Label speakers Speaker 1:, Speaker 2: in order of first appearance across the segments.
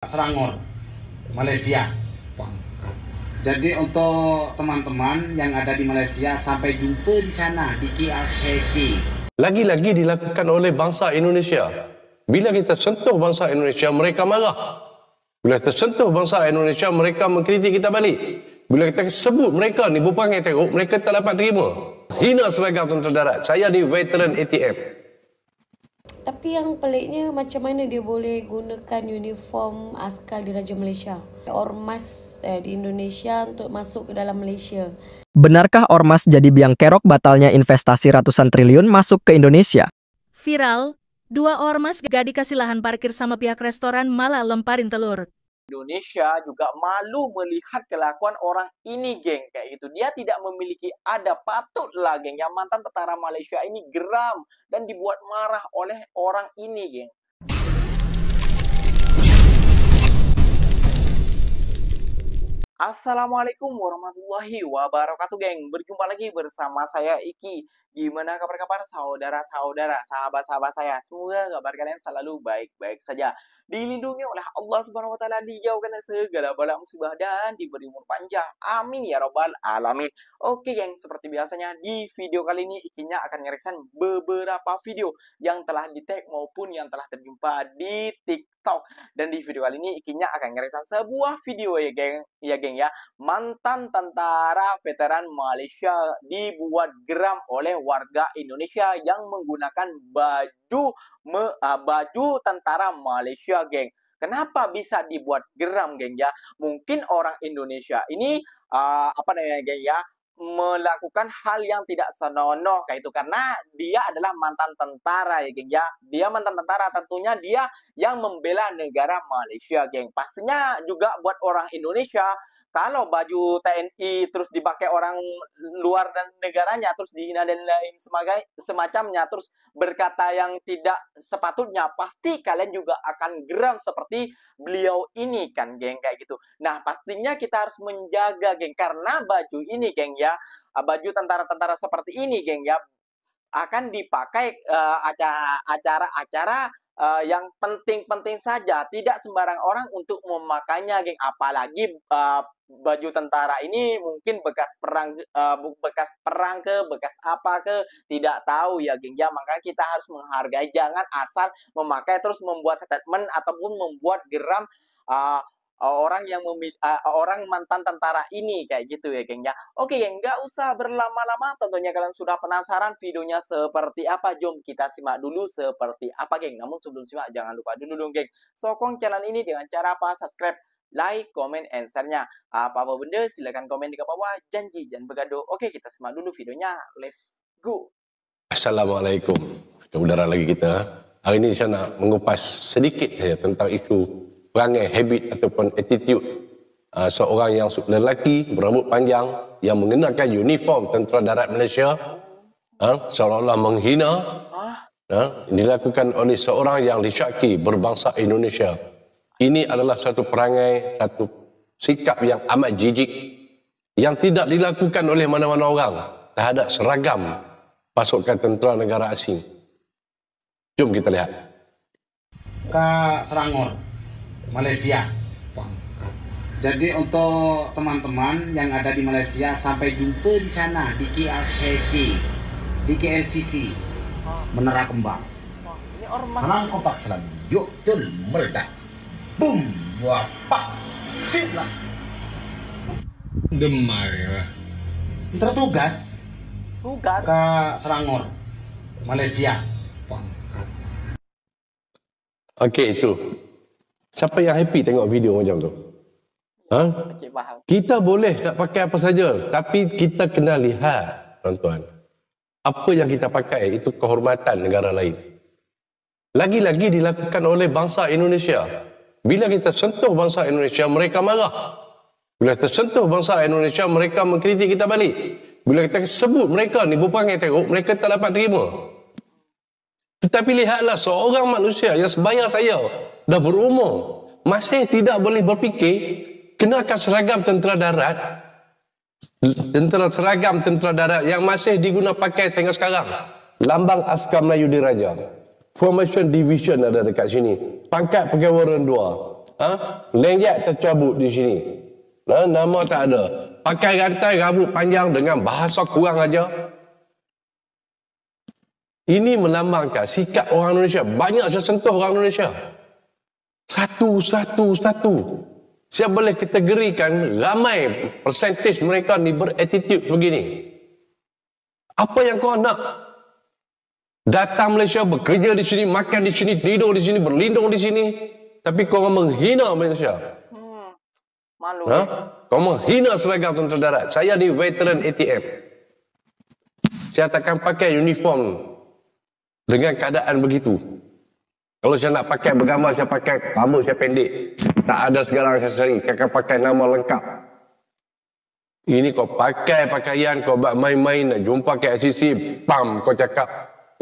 Speaker 1: Selangor, Malaysia. Jadi untuk teman-teman yang ada di Malaysia, sampai jumpa di sana di KLCC.
Speaker 2: Lagi-lagi dilakukan oleh bangsa Indonesia. Bila kita sentuh bangsa Indonesia, mereka marah. Bila kita sentuh bangsa Indonesia, mereka mengkritik kita balik. Bila kita sebut mereka ni berperangai teruk, mereka tak dapat terima. Hina seragam tentera darat. Saya ni veteran ATM.
Speaker 3: Tapi yang peliknya, macam mana dia boleh gunakan uniform askar di Raja Malaysia, ormas di Indonesia untuk masuk ke dalam Malaysia?
Speaker 4: Benarkah ormas jadi biang kerok batalnya investasi ratusan triliun masuk ke Indonesia?
Speaker 5: Viral, 2 ormas gak dikasih lahan parkir sama pihak restoran malah lemparin telur.
Speaker 6: Indonesia juga malu melihat kelakuan orang ini, geng. Kayak gitu. Dia tidak memiliki adab. Patutlah, geng. Yang mantan tentara Malaysia ini geram dan dibuat marah oleh orang ini, geng. Assalamualaikum warahmatullahi wabarakatuh, geng. Berjumpa lagi bersama saya Iki. Gimana kabar-kabar saudara-saudara, sahabat-sahabat saya? Semoga kabar kalian selalu baik-baik saja. Dilindungi oleh Allah Subhanahu wa taala, dijauhkan dari segala bala musibah dan diberi umur panjang. Amin ya rabbal alamin. Oke, geng, seperti biasanya di video kali ini Ikinya akan ngereksan beberapa video yang telah di-tag maupun yang telah terjumpa di TikTok. Dan di video kali ini Ikinya akan ngereksan sebuah video ya, geng ya. Mantan tentara veteran Malaysia dibuat geram oleh warga Indonesia yang menggunakan baju tentara Malaysia, geng. Kenapa bisa dibuat geram, geng ya? Mungkin orang Indonesia ini geng ya, melakukan hal yang tidak senonoh kayak itu karena dia adalah mantan tentara ya, geng ya. Dia mantan tentara, tentunya dia yang membela negara Malaysia, geng. Pastinya juga buat orang Indonesia, kalau baju TNI terus dipakai orang luar dan negaranya, terus dihina dan lain semacamnya, terus berkata yang tidak sepatutnya, pasti kalian juga akan geram seperti beliau ini kan, geng, kayak gitu. Nah, pastinya kita harus menjaga, geng, karena baju ini, geng ya, baju tentara-tentara seperti ini, geng ya, akan dipakai acara-acara yang penting-penting saja, tidak sembarang orang untuk memakainya, geng. Apalagi baju tentara ini mungkin bekas perang bekas apa ke, tidak tahu ya, geng ya. Makanya kita harus menghargai, jangan asal memakai terus membuat statement ataupun membuat geram orang mantan tentara ini kayak gitu ya, geng ya. Oke, geng, nggak usah berlama-lama, tentunya kalian sudah penasaran videonya seperti apa. Jom kita simak dulu seperti apa, geng. Namun sebelum simak, jangan lupa dulu dong, geng, sokong channel ini dengan cara apa? Subscribe, like, comment, and share-nya. Apa-apa benda silakan komen di bawah. Janji jangan begaduh. Oke, kita simak dulu videonya. Let's go.
Speaker 2: Assalamualaikum. Saudara lagi kita. Hari ini saya nak mengupas sedikit saja tentang isu perangai, habit ataupun attitude seorang yang lelaki berambut panjang yang mengenakan uniform tentera darat Malaysia, seolah-olah menghina, dilakukan oleh seorang yang disyaki berbangsa Indonesia. Ini adalah satu perangai, satu sikap yang amat jijik yang tidak dilakukan oleh mana-mana orang terhadap seragam pasukan tentera negara asing. Jom kita lihat.
Speaker 1: Ke Selangor, Malaysia. Jadi untuk teman-teman yang ada di Malaysia, sampai jumpa di sana di KLCC, Menara Kembang.
Speaker 6: Ini ormas.
Speaker 1: Salam kompak selalu. Yuk, tul, meledak. Boom, wapak, sila.
Speaker 7: Demar ya.
Speaker 1: Tertugas ke Selangor, Malaysia.
Speaker 2: Okey, itu. Siapa yang happy tengok video macam tu?
Speaker 6: Okey, faham.
Speaker 2: Kita boleh nak pakai apa saja, tapi kita kena lihat, tuan-tuan. Apa yang kita pakai itu kehormatan negara lain. Lagi-lagi dilakukan oleh bangsa Indonesia. Bila kita sentuh bangsa Indonesia, mereka marah. Bila kita sentuh bangsa Indonesia, mereka mengkritik kita balik. Bila kita sebut mereka ni berperangai teruk, mereka tak dapat terima. Tetapi lihatlah, seorang manusia yang sebaya saya, dah berumur, masih tidak boleh berfikir, kenakan seragam tentera darat, seragam tentera darat yang masih digunakan pakai sehingga sekarang. Lambang Askar Melayu Diraja. Formation Division ada dekat sini. Pangkat Pegawai Warren 2. Lenjak tercabut di sini. Nama tak ada. Pakai rantai rambut panjang dengan bahasa kurang aja. Ini melambangkan sikap orang Indonesia. Banyak saya sentuh orang Indonesia. Satu. Saya boleh kategorikan ramai persentage mereka ni berattitude begini. Apa yang kau nak? Datang Malaysia, bekerja di sini, makan di sini, tidur di sini, berlindung di sini. Tapi kau menghina Malaysia.
Speaker 6: Malu.
Speaker 2: Kau menghina seragam tentera darat. Saya ni veteran ATM. Saya takkan pakai uniform dengan keadaan begitu. Kalau saya nak pakai bergambar, saya pakai rambut saya pendek. Tak ada segala aksesori. Saya akan pakai nama lengkap. Ini kau pakai pakaian, kau buat main-main, nak jumpa KLCC, pam, kau cakap,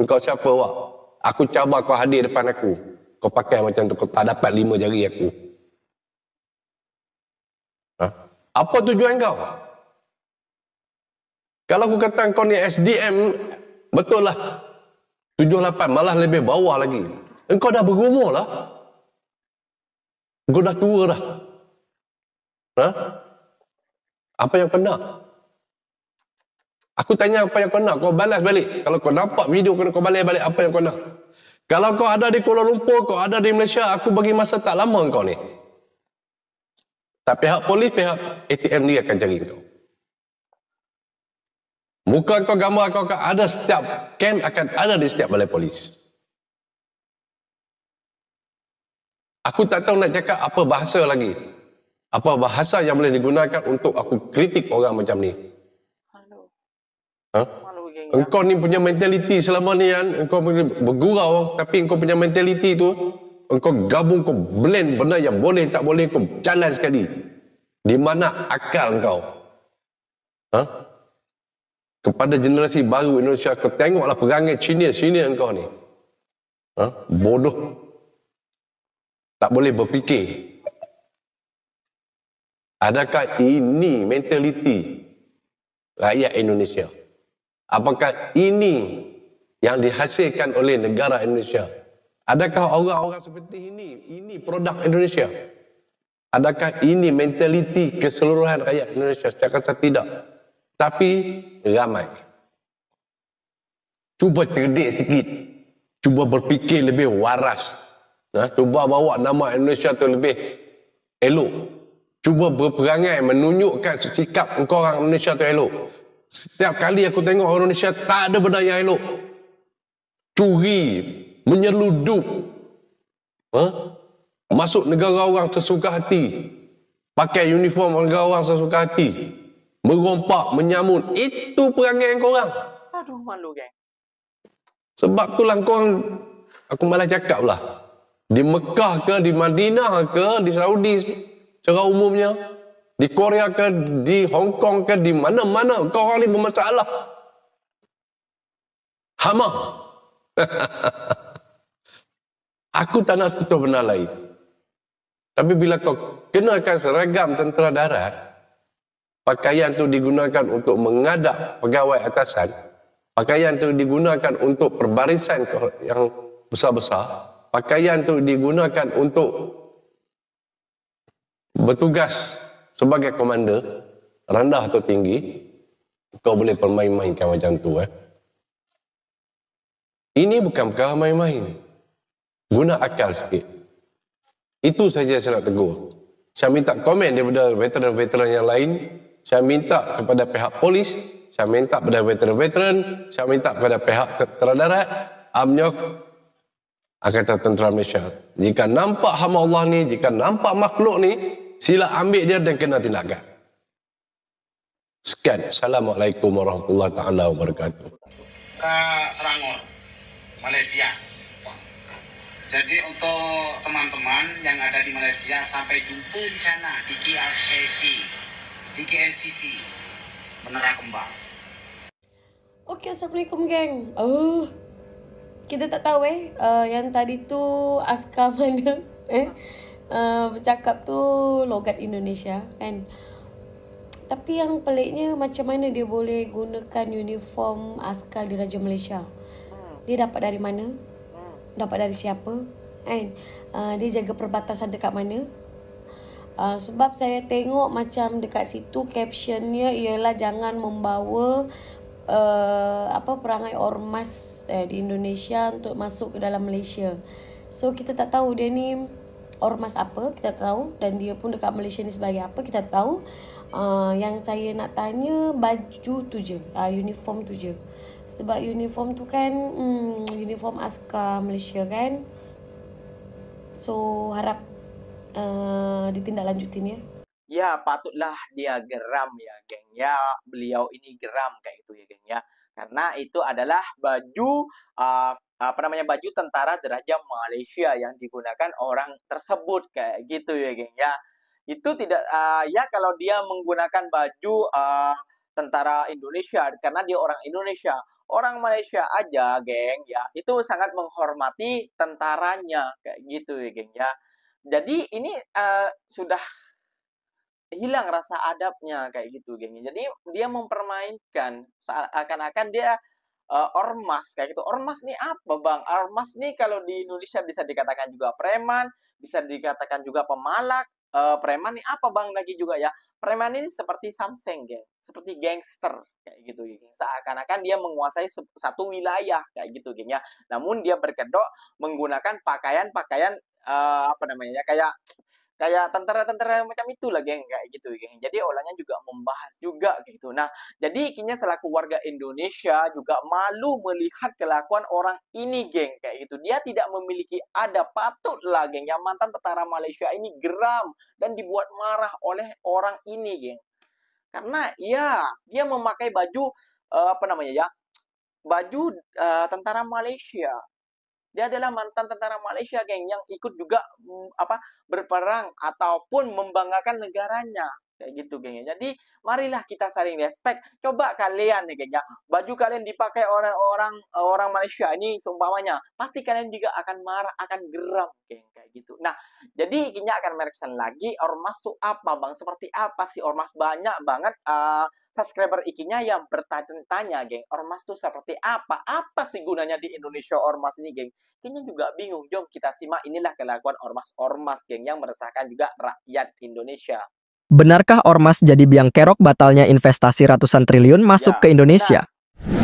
Speaker 2: engkau siapa wak? Aku cabar kau hadir depan aku. Kau pakai macam tu, kau tak dapat 5 jari aku. Apa tujuan kau? Kalau aku kata kau ni SDM, betul lah. 78, malah lebih bawah lagi. Engkau dah berumur lah. Engkau dah tua dah. Apa yang kau nak? Aku tanya apa yang kau nak, kau balas balik. Kalau kau nampak video, kau balas balik apa yang kau nak. Kalau kau ada di Kuala Lumpur, kau ada di Malaysia, aku bagi masa tak lama kau ni. Tak pihak polis, pihak ATM ni akan cari kau. Muka kau, gambar kau akan ada setiap camp, akan ada di setiap balai polis. Aku tak tahu nak cakap apa bahasa lagi. Apa bahasa yang boleh digunakan untuk aku kritik orang macam ni. Engkau ni punya mentaliti selama ni kan, engkau bergurau, tapi engkau punya mentaliti tu, engkau gabung, kau blend benda yang boleh tak boleh, kau jalan sekali. Di mana akal engkau? Kepada generasi baru Indonesia, kau tengoklah perangai senior engkau ni. Bodoh. Tak boleh berfikir. Adakah ini mentaliti rakyat Indonesia? Apakah ini yang dihasilkan oleh negara Indonesia? Adakah orang-orang seperti ini produk Indonesia? Adakah ini mentaliti keseluruhan rakyat Indonesia? Saya kata tidak. Tapi ramai. Cuba cerdik sikit. Cuba berfikir lebih waras. Cuba bawa nama Indonesia tu lebih elok. Cuba berperangai menunjukkan sikap engkau orang Indonesia tu elok. Setiap kali aku tengok orang Indonesia, tak ada benda yang elok. Curi, menyeludup, masuk negara orang sesuka hati, pakai uniform negara orang sesuka hati, merompak, menyamun. Itu perangai korang.
Speaker 6: Aduh, malu geng.
Speaker 2: Sebab itulah korang, aku malah cakap lah, di Mekah ke, di Madinah ke, di Saudi secara umumnya, di Korea ke, di Hong Kong ke, di mana-mana kau orang ni bermasalah. Hama. Aku tak nak sentuh benda lain. Tapi bila kau kenakan seragam tentera darat, pakaian tu digunakan untuk mengadap pegawai atasan, pakaian tu digunakan untuk perbarisan yang besar-besar, pakaian tu digunakan untuk bertugas sebagai komander, rendah atau tinggi, kau boleh permain-mainkan macam tu. Ini bukan perkara main-main. Guna akal sikit. Itu saja saya nak tegur. Saya minta komen daripada veteran-veteran yang lain. Saya minta kepada pihak polis, saya minta kepada veteran-veteran, saya minta kepada pihak tentera darat, AMNOK, Angkatan Tentera Malaysia. Jika nampak hamba Allah ni, jika nampak makhluk ni, sila ambil dia dan kena tindakan. Sekian. Assalamualaikum warahmatullahi taala wabarakatuh.
Speaker 1: Ke Selangor, Malaysia. Jadi untuk teman-teman yang ada di Malaysia, sampai jumpa di sana di KLCC, di KLCC, Menara Kembang.
Speaker 3: Okey, Assalamualaikum geng. Kita tak tahu yang tadi tu askar mana bercakap tu logat Indonesia kan. Tapi yang peliknya macam mana dia boleh gunakan uniform askar di Raja Malaysia. Dia dapat dari mana? Dapat dari siapa? Kan? Dia jaga perbatasan dekat mana? Sebab saya tengok macam dekat situ captionnya ialah jangan membawa perangai ormas di Indonesia untuk masuk ke dalam Malaysia. So kita tak tahu dia ni ormas apa, kita tahu, dan dia pun dekat Malaysia ni sebagai apa kita tahu. Yang saya nak tanya baju tu je, uniform tu je. Sebab uniform tu kan uniform askar Malaysia kan. So harap ditindaklanjutin ya.
Speaker 6: Ya, patutlah dia geram ya, geng. Ya, beliau ini geram kayak gitu ya, geng ya. Karena itu adalah baju baju tentara diraja Malaysia yang digunakan orang tersebut kayak gitu ya, geng ya. Itu tidak ya kalau dia menggunakan baju tentara Indonesia karena dia orang Indonesia. Orang Malaysia aja, geng ya, itu sangat menghormati tentaranya kayak gitu ya, geng ya. Jadi ini sudah hilang rasa adabnya kayak gitu, geng. Jadi dia mempermainkan seakan-akan dia ormas kayak gitu. Ormas nih apa, Bang? Ormas nih kalau di Indonesia bisa dikatakan juga preman, bisa dikatakan juga pemalak. Preman nih apa, Bang, lagi juga ya? Preman ini seperti samseng, geng. Seperti gangster kayak gitu, geng. Seakan-akan dia menguasai satu wilayah kayak gitu, geng ya. Namun dia berkedok menggunakan pakaian-pakaian kayak tentara-tentara macam itulah, geng, kayak gitu, geng. Jadi olahnya juga membahas juga gitu. Nah, jadi Kinya selaku warga Indonesia juga malu melihat kelakuan orang ini, geng, kayak gitu. Dia tidak memiliki adab, patutlah, geng, yang mantan tentara Malaysia ini geram dan dibuat marah oleh orang ini, geng. Karena ya, dia memakai baju baju tentara Malaysia. Dia adalah mantan tentara Malaysia, geng, yang ikut juga berperang ataupun membanggakan negaranya kayak gitu, geng. Jadi marilah kita saling respect. Coba kalian nih, geng, ya, baju kalian dipakai orang Malaysia ini seumpamanya, pasti kalian juga akan marah, akan geram, geng, kayak gitu. Nah, jadi Kinya akan mereksan lagi ormas tuh apa, Bang? Seperti apa sih ormas? Banyak banget subscriber Ikinya yang bertanya-tanya, geng, ormas tuh seperti apa? Apa sih gunanya di Indonesia ormas ini, geng? Kinya juga bingung. Jom kita simak, inilah kelakuan ormas-ormas, geng, yang meresahkan juga rakyat Indonesia.
Speaker 4: Benarkah ormas jadi biang kerok batalnya investasi ratusan triliun masuk ke Indonesia?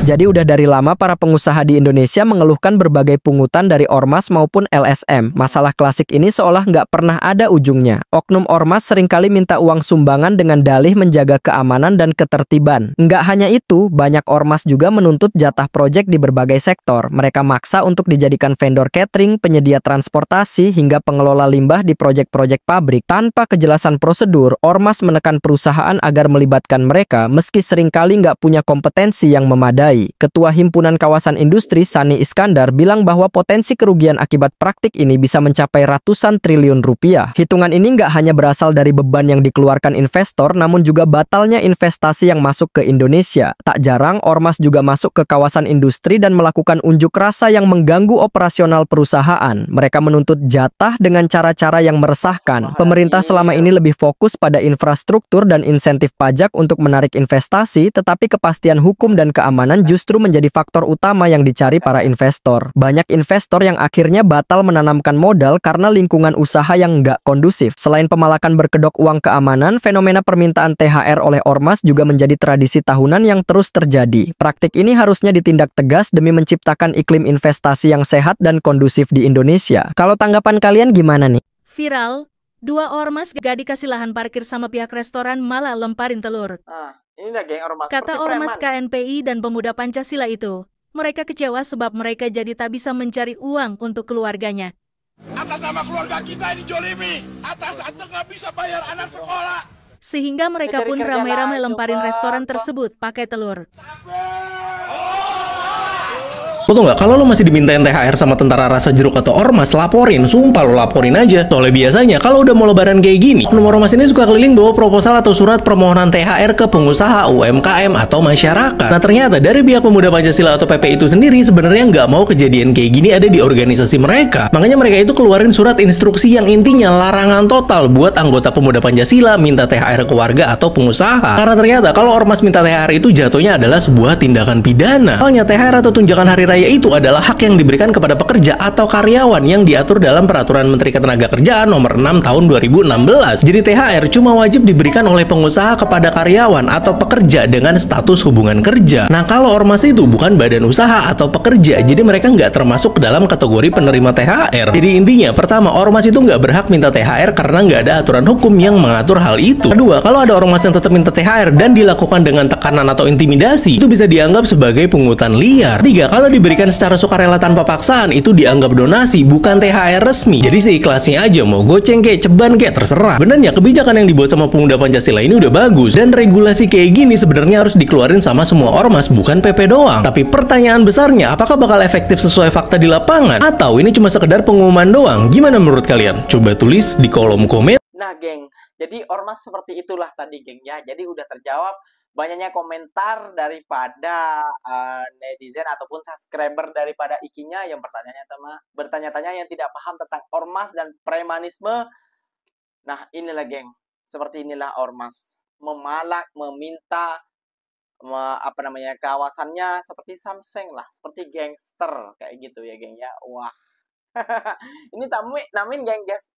Speaker 4: Jadi udah dari lama para pengusaha di Indonesia mengeluhkan berbagai pungutan dari ormas maupun LSM. Masalah klasik ini seolah nggak pernah ada ujungnya. Oknum ormas seringkali minta uang sumbangan dengan dalih menjaga keamanan dan ketertiban. Nggak hanya itu, banyak ormas juga menuntut jatah proyek di berbagai sektor. Mereka maksa untuk dijadikan vendor catering, penyedia transportasi, hingga pengelola limbah di proyek-proyek pabrik. Tanpa kejelasan prosedur, ormas menekan perusahaan agar melibatkan mereka meski seringkali nggak punya kompetensi yang memadai. Ketua Himpunan Kawasan Industri Sani Iskandar bilang bahwa potensi kerugian akibat praktik ini bisa mencapai ratusan triliun rupiah. Hitungan ini nggak hanya berasal dari beban yang dikeluarkan investor, namun juga batalnya investasi yang masuk ke Indonesia. Tak jarang, ormas juga masuk ke kawasan industri dan melakukan unjuk rasa yang mengganggu operasional perusahaan. Mereka menuntut jatah dengan cara-cara yang meresahkan. Pemerintah selama ini lebih fokus pada infrastruktur dan insentif pajak untuk menarik investasi, tetapi kepastian hukum dan keamanan justru menjadi faktor utama yang dicari para investor. Banyak investor yang akhirnya batal menanamkan modal karena lingkungan usaha yang nggak kondusif. Selain pemalakan berkedok uang keamanan, fenomena permintaan THR oleh ormas juga menjadi tradisi tahunan yang terus terjadi. Praktik ini harusnya ditindak tegas demi menciptakan iklim investasi yang sehat dan kondusif di Indonesia. Kalau tanggapan kalian gimana nih?
Speaker 5: Viral, 2 ormas gak dikasih lahan parkir sama pihak restoran malah lemparin telur.
Speaker 6: Inilah, geng, ormas.
Speaker 5: Kata ormas KNPI dan Pemuda Pancasila itu, mereka kecewa sebab mereka jadi tak bisa mencari uang untuk keluarganya.
Speaker 7: Atas nama keluarga kita ini jolimi, atas nggak bisa bayar anak sekolah.
Speaker 5: Sehingga mereka pun ramai-ramai lemparin restoran tersebut pakai telur.
Speaker 8: Lo tau gak, kalau lo masih dimintain THR sama tentara rasa jeruk atau ormas, laporin, sumpah lo laporin aja. Soalnya biasanya kalau udah mau lebaran kayak gini, oknum ormas ini suka keliling bawa proposal atau surat permohonan THR ke pengusaha, UMKM, atau masyarakat. Nah ternyata dari pihak Pemuda Pancasila atau PP itu sendiri sebenarnya nggak mau kejadian kayak gini ada di organisasi mereka. Makanya mereka itu keluarin surat instruksi yang intinya larangan total buat anggota Pemuda Pancasila minta THR ke warga atau pengusaha. Karena ternyata kalau ormas minta THR itu jatuhnya adalah sebuah tindakan pidana. Soalnya THR atau tunjangan hari raya raya itu adalah hak yang diberikan kepada pekerja atau karyawan yang diatur dalam Peraturan Menteri Ketenagakerjaan Nomor 6 Tahun 2016. Jadi THR cuma wajib diberikan oleh pengusaha kepada karyawan atau pekerja dengan status hubungan kerja. Nah, kalau ormas itu bukan badan usaha atau pekerja, jadi mereka nggak termasuk ke dalam kategori penerima THR. Jadi intinya, pertama, ormas itu nggak berhak minta THR karena nggak ada aturan hukum yang mengatur hal itu. Kedua, kalau ada ormas yang tetap minta THR dan dilakukan dengan tekanan atau intimidasi, itu bisa dianggap sebagai pungutan liar. Tiga, kalau diberikan secara sukarela tanpa paksaan, itu dianggap donasi, bukan THR resmi. Jadi seikhlasnya aja, mau goceng kek, ceban kek, terserah. Benernya kebijakan yang dibuat sama pemuda Pancasila ini udah bagus, dan regulasi kayak gini sebenarnya harus dikeluarin sama semua ormas, bukan PP doang. Tapi pertanyaan besarnya, apakah bakal efektif sesuai fakta di lapangan? Atau ini cuma sekedar pengumuman doang? Gimana menurut kalian? Coba tulis di kolom komen.
Speaker 6: Nah, geng, jadi ormas seperti itulah tadi, geng ya. Jadi udah terjawab banyaknya komentar daripada netizen ataupun subscriber daripada Ikinya yang bertanya-tanya yang tidak paham tentang ormas dan premanisme. Nah, inilah geng, seperti inilah ormas, memalak, meminta kawasannya seperti Samseng lah, seperti gangster kayak gitu ya, geng ya. Wah. Ini namun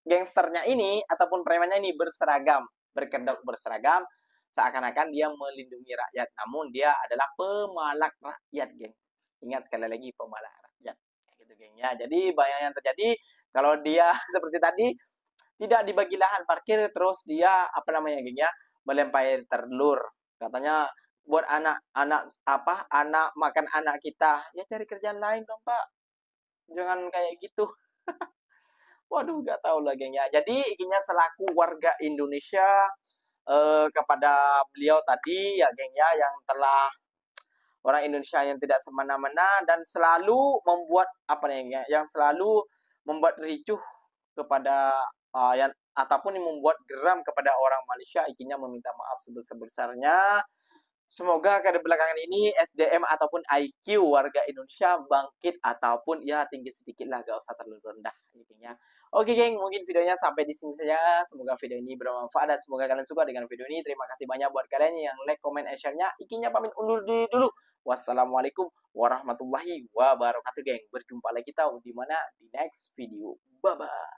Speaker 6: gangsternya ini ataupun premannya ini berseragam, berkedok berseragam, seakan-akan dia melindungi rakyat, namun dia adalah pemalak rakyat, geng. Ingat sekali lagi, pemalak rakyat kayak gitu, geng ya. Jadi banyak yang terjadi kalau dia seperti tadi tidak dibagi lahan parkir, terus dia geng ya, melempari telur. Katanya buat anak makan anak kita, ya cari kerjaan lain dong, Pak. Jangan kayak gitu. Waduh, gak tahu lah, geng ya. Jadi Ikinya selaku warga Indonesia kepada beliau tadi ya, geng ya, yang telah orang Indonesia yang tidak semena-mena dan selalu membuat yang selalu membuat ricuh kepada ataupun yang membuat geram kepada orang Malaysia. Ikinya meminta maaf sebesar-besarnya. Semoga ke belakangan ini SDM ataupun IQ warga Indonesia bangkit ataupun ya tinggi sedikit lah, gak usah terlalu rendah intinya. Oke, geng, mungkin videonya sampai di sini saja. Semoga video ini bermanfaat dan semoga kalian suka dengan video ini. Terima kasih banyak buat kalian yang like, comment, and share-nya. Ikinya pamit undur diri dulu. Wassalamualaikum warahmatullahi wabarakatuh, geng. Berjumpa lagi kita di next video. Bye bye.